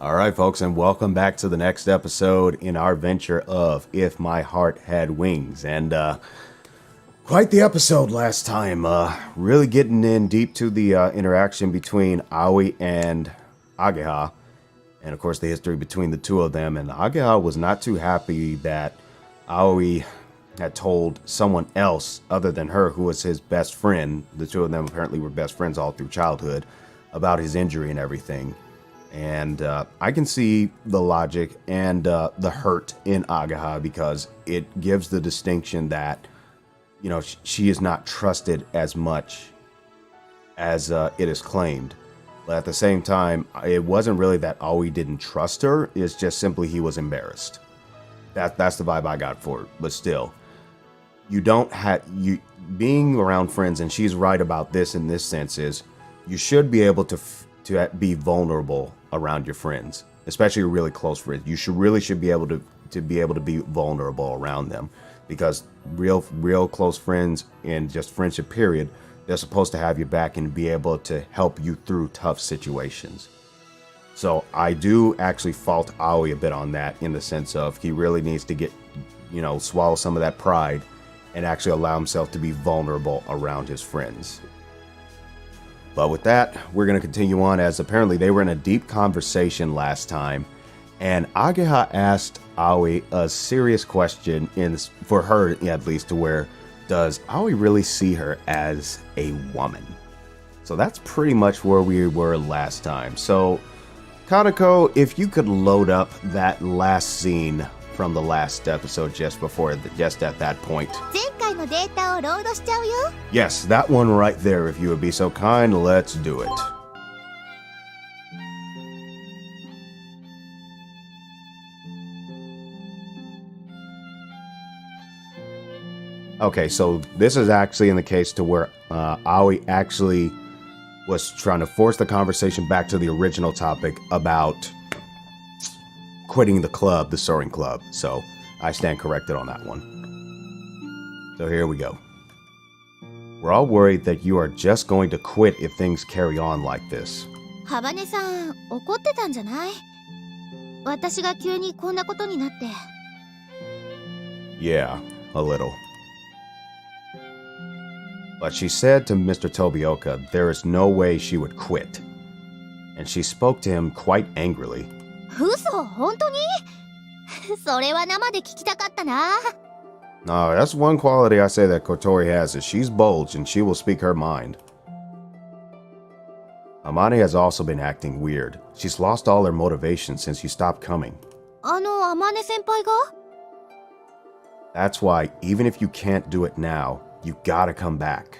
All right, folks, and welcome back to the next episode in our venture of If My Heart Had Wings. And quite the episode last time. Really getting in deep to the interaction between Aoi and Ageha. And, of course, the history between the two of them. And Ageha was not too happy that Aoi had told someone else other than her, who was his best friend. The two of them apparently were best friends all through childhood, about his injury and everything. And I can see the logic and the hurt in Ageha, because it gives the distinction that, you know, she is not trusted as much as it is claimed. But at the same time, it wasn't really that Aoi didn't trust her. It's just simply he was embarrassed. That's the vibe I got for it. But still, being around friends, and she's right about this in this sense, is you should be able to be vulnerable around your friends, especially your really close friends. You should be able to be vulnerable around them, because real close friends and just friendship period, they're supposed to have your back and be able to help you through tough situations. So I do actually fault Aoi a bit on that, in the sense of he really needs to swallow some of that pride and actually allow himself to be vulnerable around his friends. But with that, we're going to continue on, as apparently they were in a deep conversation last time, and Ageha asked Aoi a serious question, for her at least, to where, does Aoi really see her as a woman? So that's pretty much where we were last time. So, Kanako, if you could load up that last scene from the last episode just at that point. Yes, that one right there, if you would be so kind, let's do it. Okay, so this is actually in the case to where Aoi actually was trying to force the conversation back to the original topic about quitting the club, the soaring club. So I stand corrected on that one. So here we go. We're all worried that you are just going to quit if things carry on like this. ハバネさん、怒ってたんじゃない？私が急にこんなことになって。Yeah, a little. But she said to Mr. Tobioka there is no way she would quit. And she spoke to him quite angrily. 嘘、本当に？それは生で聞きたかったな。No, that's one quality I say that Kotori has, is she's bold and she will speak her mind. Amane has also been acting weird. She's lost all her motivation since you stopped coming. アマネ先輩が？ That's why, even if you can't do it now, you gotta come back.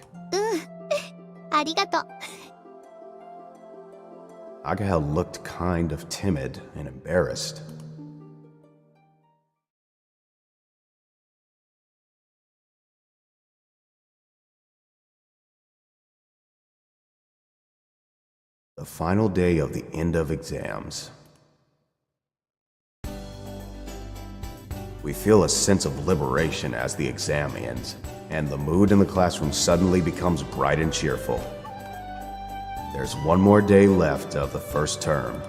ありがとう。Ageha looked kind of timid and embarrassed. The final day of the end of exams. We feel a sense of liberation as the exam ends, and the mood in the classroom suddenly becomes bright and cheerful. There's one more day left of the first term.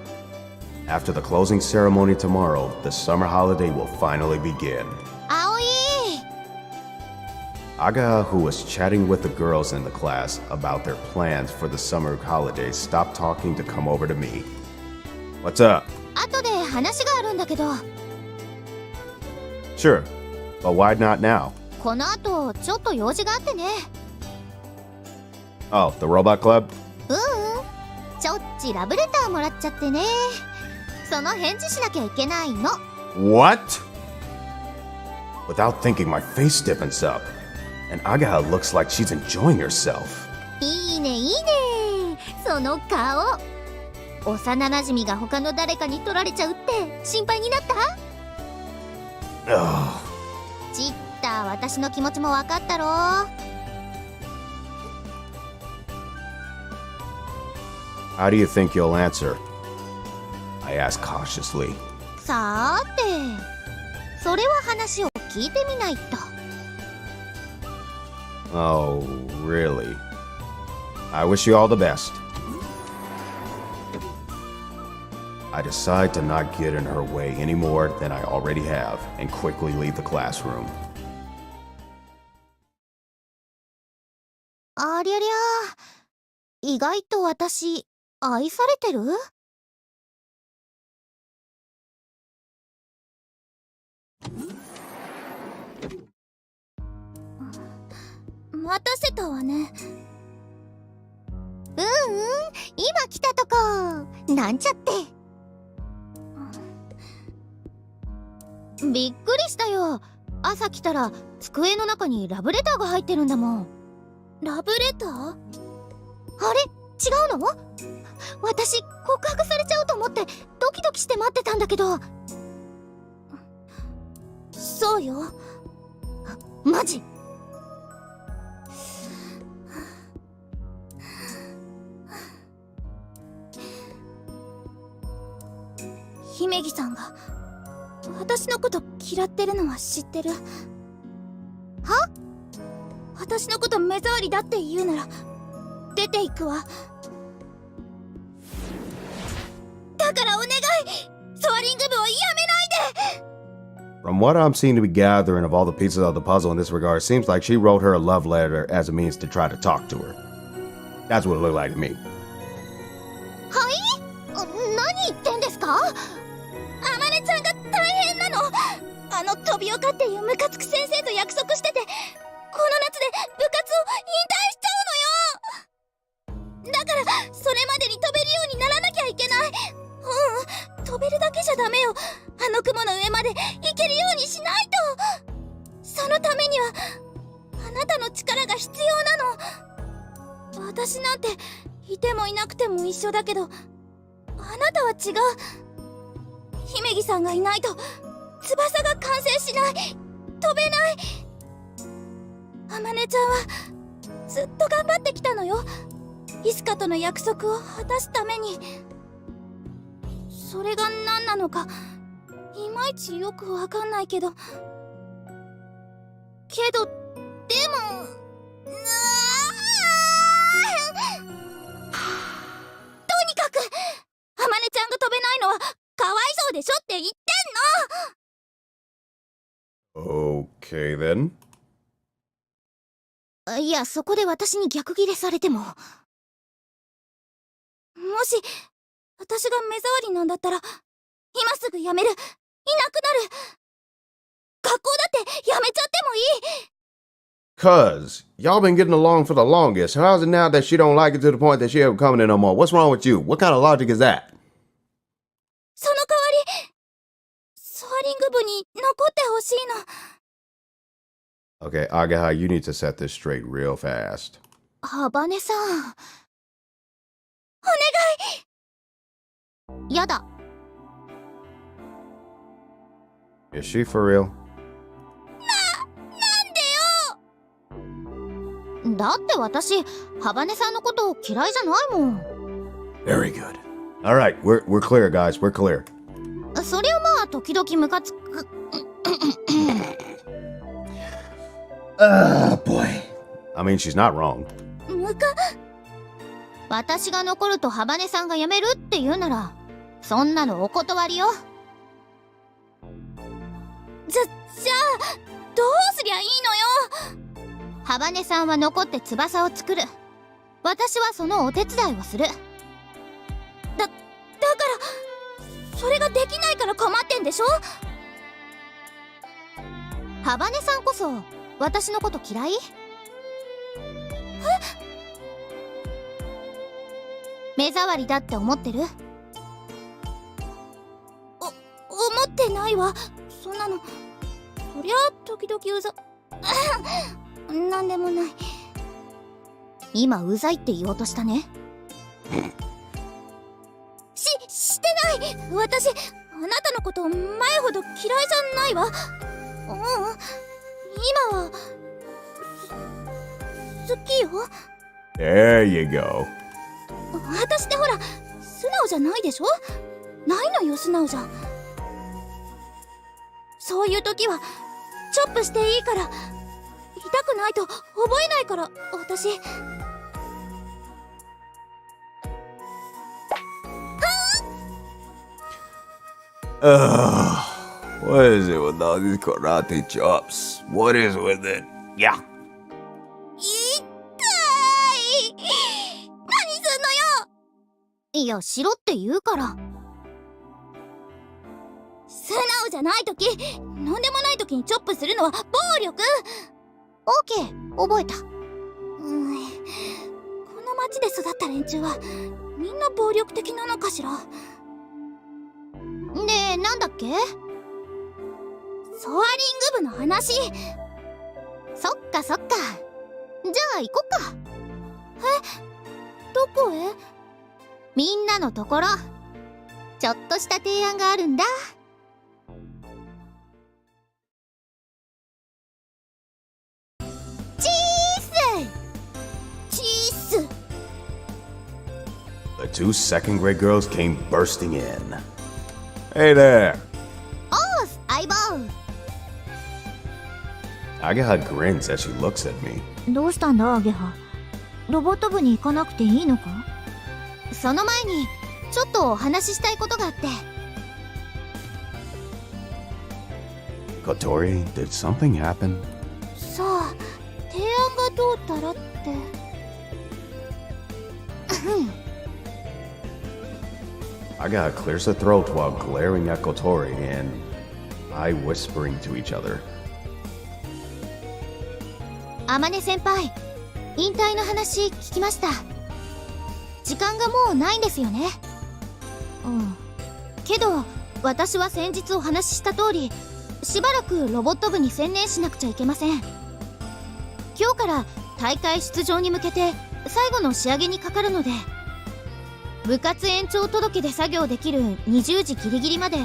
After the closing ceremony tomorrow, the summer holiday will finally begin. Aoi! Ageha, who was chatting with the girls in the class about their plans for the summer holidays, stopped talking to come over to me. What's up? 後で話があるんだけど。Sure, but why not now? この後、ちょっと用事があってね。Oh, the robot club? ちょっちラブレターもらっちゃってね。その返事しなきゃいけないの。What? Without thinking, my face stiffens up, and Ageha looks like she's enjoying herself. いいねいいね。その顔。幼馴染が他の誰かに取られちゃうって心配になった？ Ugh. ちった私の気持ちも分かったろ。How do you think you'll answer? I asked cautiously. さーて、それは話を聞いてみないと。Oh, really? I wish you all the best. I decide to not get in her way any more than I already have and quickly leave the classroom. ありゃりゃ、意外と私、愛されてる？待たせたわね。今来たとこ。なんちゃって。びっくりしたよ。朝来たら机の中にラブレターが入ってるんだもん。ラブレター？あれ？違うの？私告白されちゃうと思ってドキドキして待ってたんだけど。そうよ。マジ？姫木さんが私のこと嫌ってるのは知ってる？は？私のこと目障りだって言うなら出ていくわ。だからお願い、ソアリング部をやめないで。 From what I'm seeing to be gathering of all the pieces of the puzzle in this regard, it seems like she wrote her a love letter as a means to try to talk to her. That's what it looked like to me. はい？何言ってんですか？あまねちゃんが大変なの。あの飛び岡っていうムカつく先生と約束してて、この夏で部活を引退しちゃうのよ。だからそれまでに飛べるようにならなきゃいけない。飛べるだけじゃダメよ。あの雲の上まで行けるようにしないと。そのためにはあなたの力が必要なの。私なんていてもいなくても一緒だけど、あなたは違う。姫木さんがいないと翼が完成しない。飛べない。あまねちゃんはずっと頑張ってきたのよ。イスカとの約束を果たすために。それが何なのかいまいちよくわかんないけど、でもとにかくあまねちゃんが飛べないのはかわいそうでしょって言ってんの。 Okay then. いや、そこで私に逆ギレされても。もし私が目障りなんだったら今すぐやめる。いなくなる。学校だってやめちゃってもいい。 Cuz, y'all been getting along for the longest. How's it now that she don't like it to the point that she ain't coming in no more? What's wrong with you? What kind of logic is that? その代わりソアリング部に残ってほしいの。 Okay, Agaha, you need to set this straight real fast. ハバネさん、お願い。やだ。 Is she for real? なんでよ。だって私ハバネさんのこと嫌いじゃないもん。 Very good. All right, we're clear, guys. We're clear. そりゃまあ時々ムカつく。Boy. I mean, she's not wrong. 私が残るとハバネさんが辞めるって言うならそんなのお断りよ。じゃあどうすりゃいいのよ。ハバネさんは残って翼を作る。私はそのお手伝いをする。だからそれができないから困ってんでしょ。ハバネさんこそ私のこと嫌い？目障りだって思ってる？思ってないわ。そんなの。そりゃ時々うざなんでもない。今うざいって言おうとしたね。してない。私あなたのこと前ほど嫌いじゃないわ。今は好きよ。 There you go. 私ってほら素直じゃないでしょ。ないのよ素直じゃ。そういう時はチョップしていいから。痛くないと覚えないから私。What is it with all these karate chops? What is with it? Yeah. 痛い。何すんのよ。いや、しろって言うから。素直じゃないとき、なんでもないときにチョップするのは暴力。オーケー、覚えた。この町で育った連中はみんな暴力的なのかしら。で、なんだっけ？ソアリング部の話。そっかそっか。じゃあ行こっか。どこへ？みんなのところ。ちょっとした提案があるんだ。The two second grade girls came bursting in. Hey there! おーす、相棒。Ageha grins as she looks at me. どうしたんだアゲハ。ロボット部に行かなくていいのか？その前にちょっとお話ししたいことがあって。Kotori, did something happen? さあ、提案がどうたらって。Ageha clears her throat while glaring at Kotori and I whispering to each other. 天音先輩、引退の話聞きました。時間がもうないんですよね。うん。けど、私は先日お話しした通り、しばらくロボット部に専念しなくちゃいけません。今日から大会出場に向けて最後の仕上げにかかるので、部活延長届で作業できる20時ギリギリまで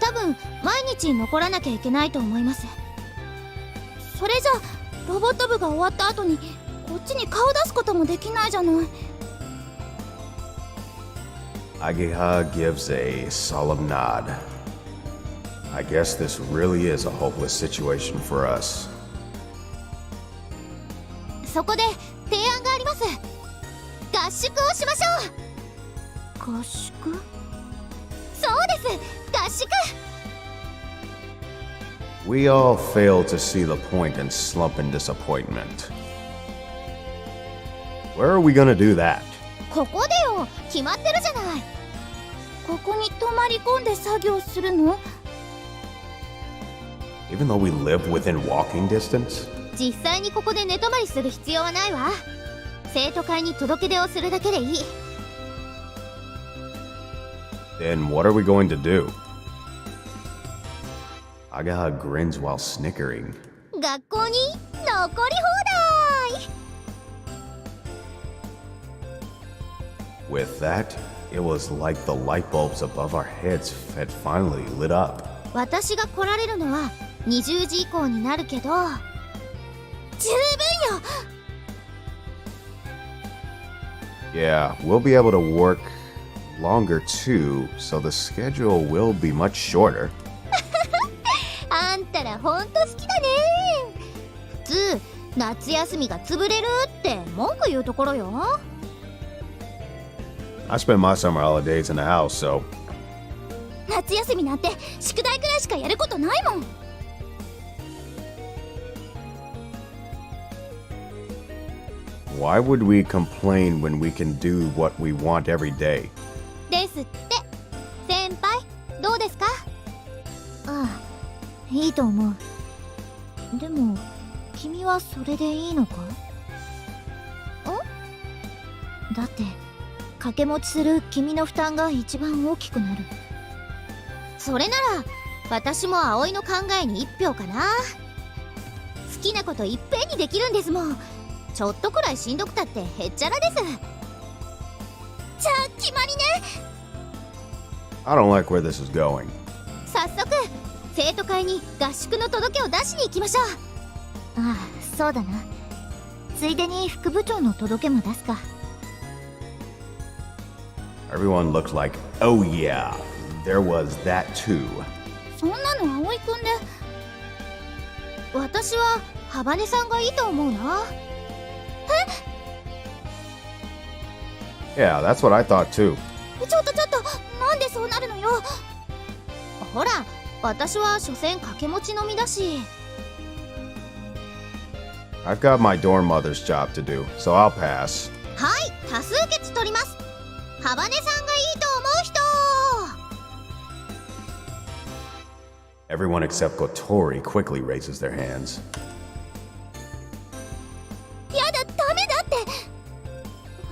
多分毎日残らなきゃいけないと思います。それじゃロボット部が終わった後にこっちに顔出すこともできないじゃない。Ageha gives a solemn nod. I guess this really is a hopeless situation for us. そこで提案があります。合宿をしましょう。合宿？そうです、合宿。 We all fail to see the point and slump in disappointment. Where are we gonna do that? ここでよ、決まってるじゃない。ここに泊まり込んで作業するの？ Even though we live within walking distance? 実際にここで寝泊まりする必要はないわ。生徒会に届け出をするだけでいい。Then what are we going to do? Ageha grins while snickering. 学校に残り放題。 With that, it was like the light bulbs above our heads had finally lit up. 私が来られるのは20時以降になるけど、十分よ。 Yeah, we'll be able to work longer too, so the schedule will be much shorter. あんたらほんと好きだね。普通夏休みが潰れるって文句言うところよ。 I spent my summer holidays in the house, so 夏休みなんて宿題くらいしかやることないもん。 why would we complain when we can do what we want every day? ですって。先輩、どうですか？ああ、いいと思う。でも君はそれでいいのか？だって掛け持ちする君の負担が一番大きくなる。それなら私も葵の考えに1票かな。好きなこといっぺんにできるんですもん。ちょっとくらいしんどくたってへっちゃらです。じゃあ決まりね。 I don't like where this is going. 早速生徒会に合宿の届けを出しに行きましょう。ああ、そうだな。ついでに副部長の届けも出すか。Everyone looked like, oh yeah, there was that too. そんなの葵くんで。私は幅根さんがいいと思うな。 Yeah, that's what I thought too. ちょっとなんでそうなるのよ。ほら、私は所詮掛け持ちの身だし。I've got my dorm mother's job to do, so I'll pass. はい、多数決取ります。ハバネさんがいいと思う人。Everyone except Kotori quickly raises their hands. やだ、ダメだって。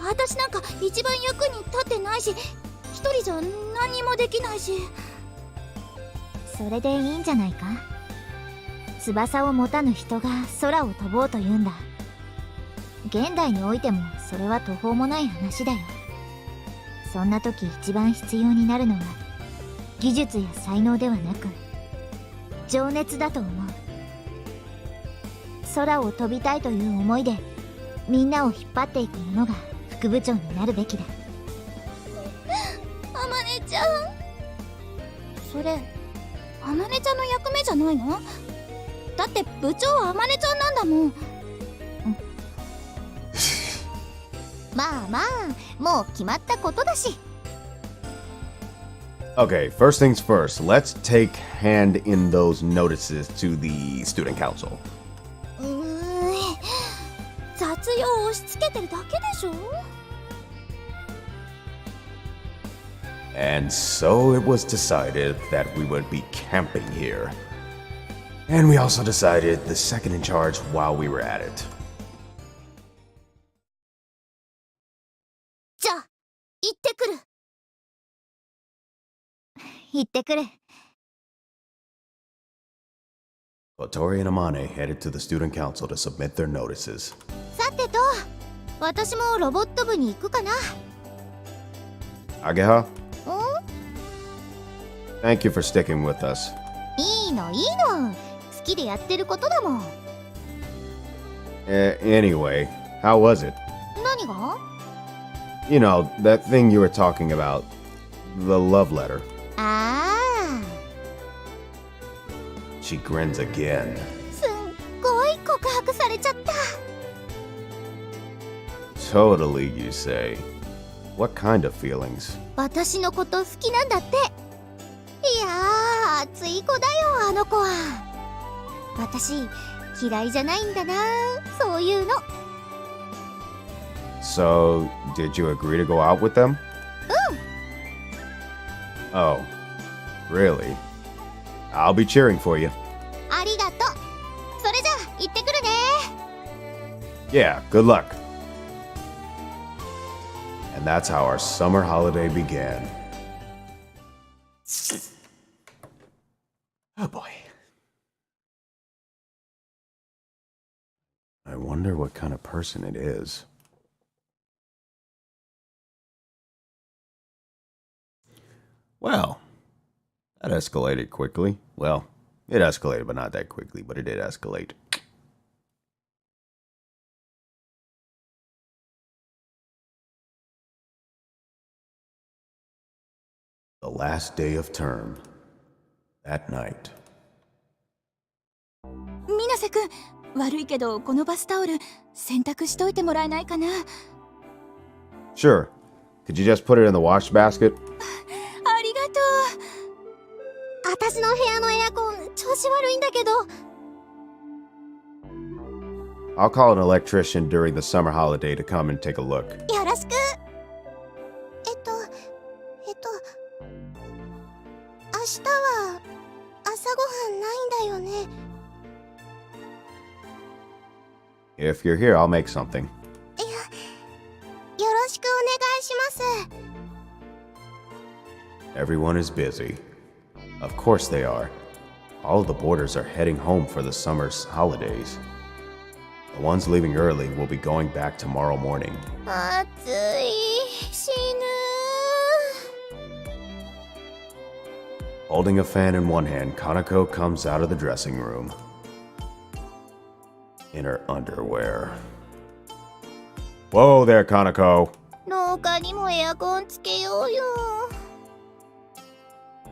私なんか一番役に立ってないし、一人じゃ何もできないし。それでいいんじゃないか。翼を持たぬ人が空を飛ぼうというんだ。現代においてもそれは途方もない話だよ。そんな時一番必要になるのは技術や才能ではなく情熱だと思う。空を飛びたいという思いでみんなを引っ張っていく者が副部長になるべきだ。あまねちゃん、それあまねちゃんの役目じゃないの？だって部長はあまねちゃんなんだもん。まあまあ、もう決まったことだし。 Okay, first things first, let's take hand in those notices to the student council. 雑用を押し付けてるだけでしょ。 And so it was decided that we would be camping here. And we also decided the second in charge while we were at it. じゃあ行ってくる。行ってくる。 Kotori and Amane headed to the student council to submit their notices. さてと、私もロボット部に行くかな。 Ageha, お？ thank you for sticking with us. いいのいいの、好きでやってることだもん。 Anyway, how was it? 何が？ You know, that thing you were talking about. The love letter. ああ、 She grins again. すっごい告白されちゃった。 Totally, you say. What kind of feelings? 私のこと好きなんだって。いやー、熱い子だよあの子は。私嫌いじゃないんだな、そういうの。 So, did you agree to go out with them? Oh, really? I'll be cheering for you. ありがとう。それじゃあ行ってくるね。 Yeah, good luck. And that's how our summer holiday began. Oh boy. I wonder what kind of person it is. Well, that escalated quickly. Well, it escalated, but not that quickly, but it did escalate. The last day of term. That night. 水瀬くん、悪いけどこのバスタオル洗濯しといてもらえないかな。 Sure. Could you just put it in the wash basket? ありがとう。私の部屋のエアコン調子悪いんだけど。 I'll call an electrician during the summer holiday to come and take a look. よろしく。明日は朝ごはんないんだよね。 If you're here, I'll make something. よろしくお願いします。 Everyone is busy. Of course they are. All of the boarders are heading home for the summer's holidays. The ones leaving early will be going back tomorrow morning. 暑い、死ぬ。 Holding a fan in one hand, Kanako comes out of the dressing room. In her underwear. Whoa there, Kanako. 廊下にもエアコンつけようよ。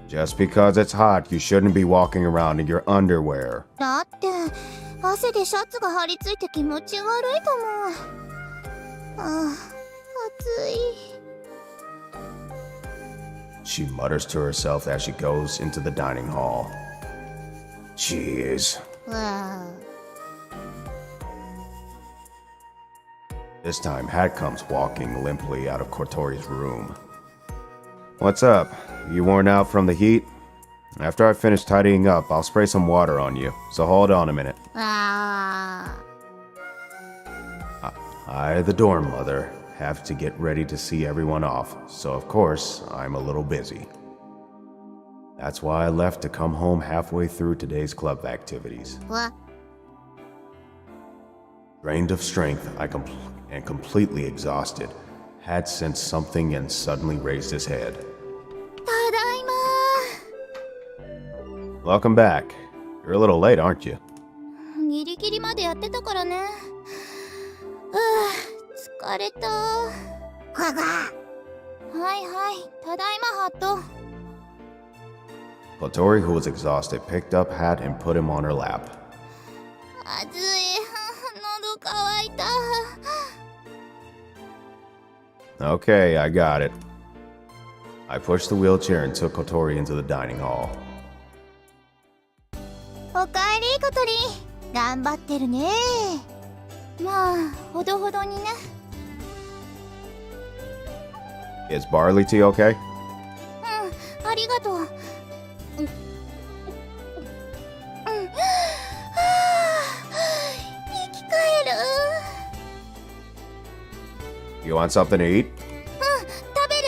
Just because it's hot, you shouldn't be walking around in your underwear. だって汗でシャツが張り付いて気持ち悪いかも。ああ、暑い。she mutters to herself as she goes into the dining hall. Jeez. This time, Hat comes walking limply out of Kotori's room. What's up? You worn out from the heat? After I finish tidying up, I'll spray some water on you, so hold on a minute. I, the dorm mother, have to get ready to see everyone off, so of course, I'm a little busy. That's why I left to come home halfway through today's club activities. What? Drained of strength and completely exhausted, Hat sensed something and suddenly raised his head. Tadaima! Welcome back. You're a little late, aren't you? ギリギリまでやってたからね。疲れた。はいはい、ただいまハット。Kotori, who was exhausted, picked up Hat and put him on her lap. あずい、喉乾いた。Okay, I got it. I pushed the wheelchair and took Kotori into the dining hall. おかえり、コトリ。頑張ってるね。まあ、ほどほどにね。Is barley tea okay? うん、ありがとう。生き返る。You want something to eat? 食べる。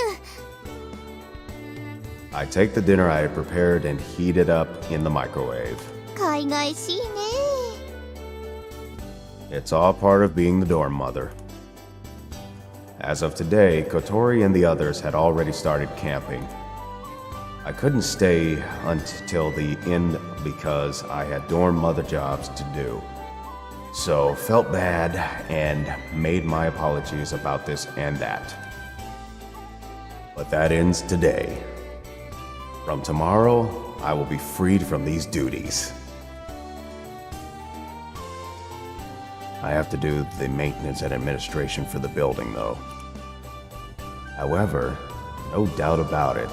I take the dinner I had prepared and heat it up in the microwave. 海外しいね。It's all part of being the dorm mother. As of today, Kotori and the others had already started camping. I couldn't stay until the end because I had dorm mother jobs to do. So felt bad and made my apologies about this and that. But that ends today. From tomorrow, I will be freed from these duties. I have to do the maintenance and administration for the building, though. However, no doubt about it,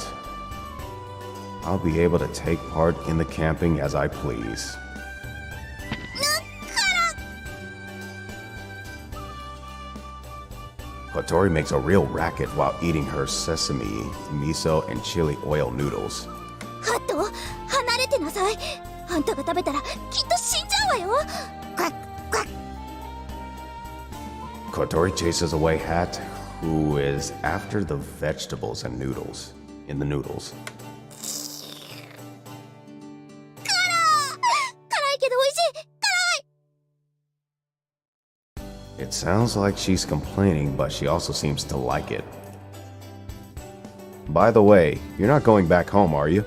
I'll be able to take part in the camping as I please. Kotori makes a real racket while eating her sesame, miso, and chili oil noodles. ハット、離れてなさい。あんたが食べたらきっと死んじゃうわよ。クワックワッ。Kotori chases away Hat, who is after the vegetables and noodles in the noodles. 辛いけど美味しい。 It sounds like she's complaining, but she also seems to like it. By the way, you're not going back home, are you?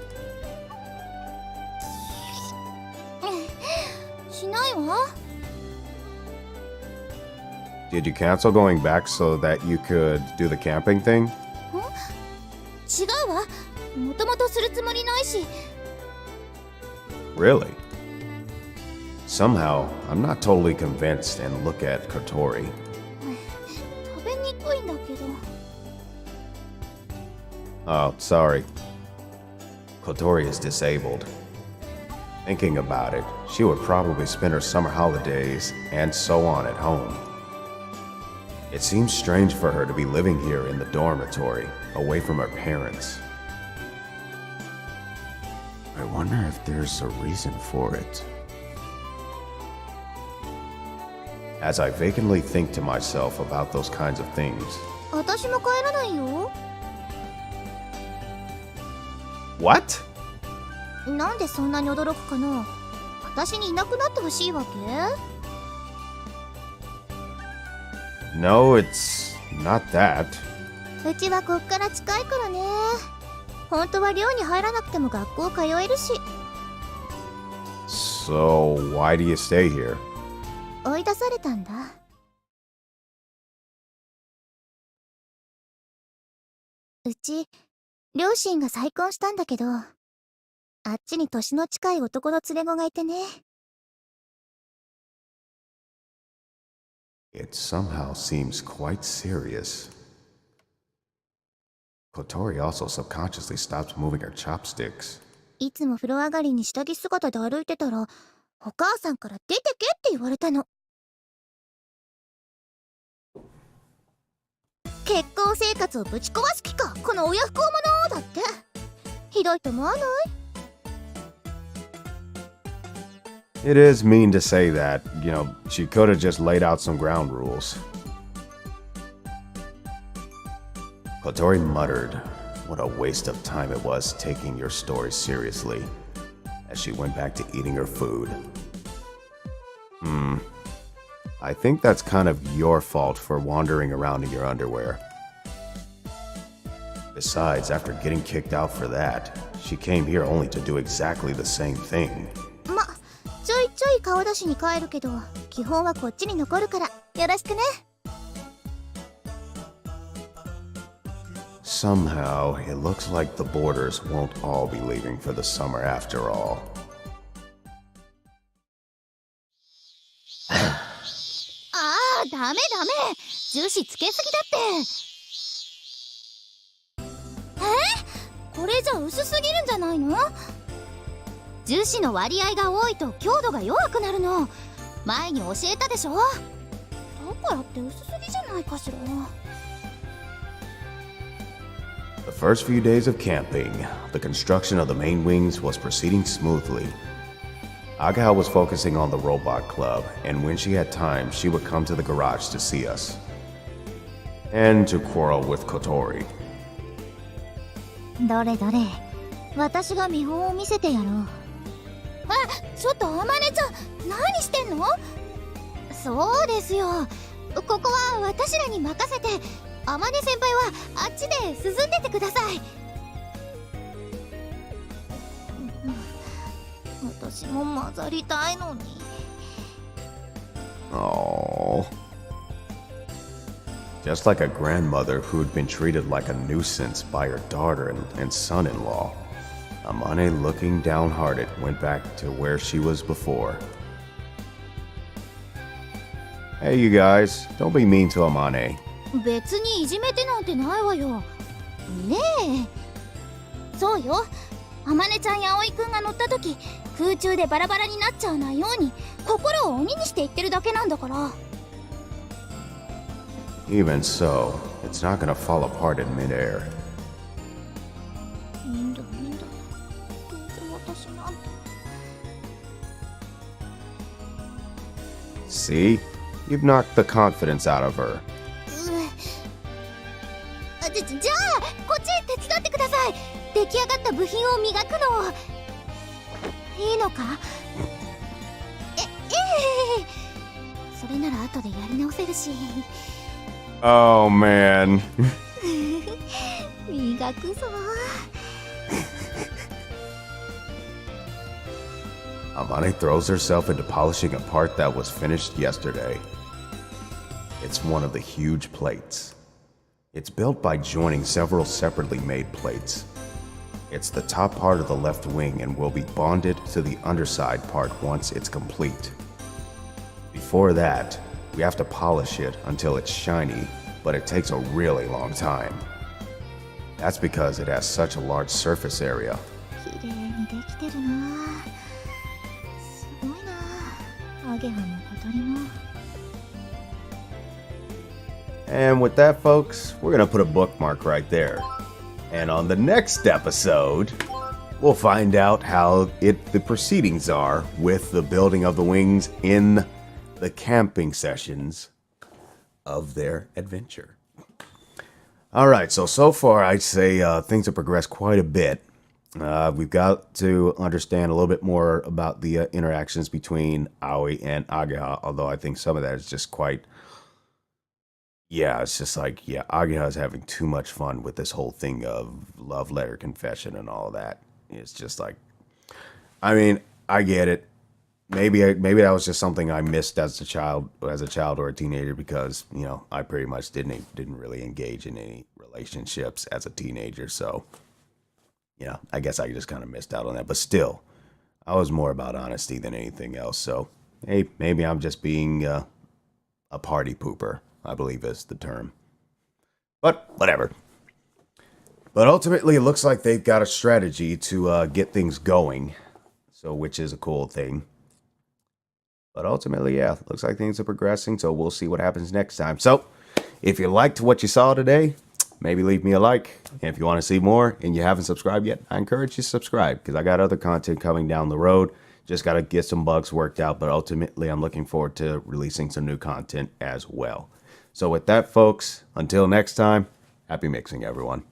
しないわ。 Did you cancel going back so that you could do the camping thing? 違うわ。もともとするつもりないし。 Really? Somehow, I'm not totally convinced and look at Kotori. 食べにくいんだけど。 Oh, sorry. Kotori is disabled. Thinking about it, she would probably spend her summer holidays and so on at home. It seems strange for her to be living here in the dormitory, away from her parents. I wonder if there's a reason for it. As I vacantly think to myself about those kinds of things. 私も帰らないよ。 What? なんでそんなに驚くかな。私にいなくなってほしいわけ？ No, it's not that. うちはこっから近いからね。本当は寮に入らなくても学校通えるし。 So, why do you stay here? 追い出されたんだ。うち両親が再婚したんだけど、あっちに年の近い男の連れ子がいてね。 It somehow seems quite serious. Kotori also subconsciously stops moving her chopsticks. いつも風呂上がりに下着姿で歩いてたら、お母さんから出てけって言われたの。結婚生活をぶち壊す気か、この親不孝者だって。ひどいと思わない？ It is mean to say that, she could have just laid out some ground rules. Kotori muttered, "What a waste of time it was taking your story seriously," as she went back to eating her food. I think that's kind of your fault for wandering around in your underwear. Besides, after getting kicked out for that, she came here only to do exactly the same thing. ま、ちょいちょい顔出しに帰るけど、基本はこっちに残るから、よろしくね。Somehow, it looks like the boarders won't all be leaving for the summer after all. ダメダメ、樹脂つけすぎだって。これじゃ薄すぎるんじゃないの？樹脂の割合が多いと強度が弱くなるの。前に教えたでしょ。だからって薄すぎじゃないかしら。The first few days of camping, the construction of the main wings was proceeding smoothly. Agaha was focusing on the robot club, and when she had time, she would come to the garage to see us. And to quarrel with Kotori. どれどれ、私が見本を見せてやろう。ちょっとあまねちゃん、何してんの？そうですよ、ここは私らに任せて、あまね先輩はあっちで涼んでてください。私も混ざりたいのに。Aww. Just like a grandmother who'd been treated like a nuisance by her daughter and son-in-law, Amane, looking downhearted, went back to where she was before. Hey, you guys, don't be mean to Amane. 別にいじめてなんてないわよ。ねえ。そうよ。あまねちゃんや葵くんが乗った時、空中でバラバラになっちゃわないように心を鬼にして言ってるだけなんだから。Even so, it's not gonna fall apart in midair. いいんだいいんだ。どうせ私なんて。See? You've knocked the confidence out of her. じゃあこっち手伝ってください。出来上がった部品を磨くの。いいのか？ええ。それなら後でやり直せるし。Oh, man. 磨くぞ。Amane throws herself into polishing a part that was finished yesterday. It's one of the huge plates. It's built by joining several separately made plates. It's the top part of the left wing and will be bonded to the underside part once it's complete. Before that, we have to polish it until it's shiny, but it takes a really long time. That's because it has such a large surface area. 綺麗にできてるな。すごいな。アゲハも小鳥も。And with that, folks, we're gonna put a bookmark right there. And on the next episode, we'll find out how the proceedings are with the building of the wings in the camping sessions of their adventure. All right, so far I'd say things have progressed quite a bit. We've got to understand a little bit more about the interactions between Aoi and Ageha, although I think some of that is just quite... Yeah, it's just like, Ageha is having too much fun with this whole thing of love letter confession and all that. It's just like, I mean, I get it. Maybe that was just something I missed as a child or a teenager because, I pretty much didn't really engage in any relationships as a teenager. So, I guess I just kind of missed out on that. But still, I was more about honesty than anything else. So, hey, maybe I'm just being a party pooper, I believe is the term. But whatever. But ultimately, it looks like they've got a strategy to get things going. So, which is a cool thing. But ultimately, yeah, looks like things are progressing. So we'll see what happens next time. So if you liked what you saw today, maybe leave me a like. And if you want to see more and you haven't subscribed yet, I encourage you to subscribe because I got other content coming down the road. Just got to get some bugs worked out. But ultimately, I'm looking forward to releasing some new content as well. So with that, folks, until next time, happy mixing, everyone.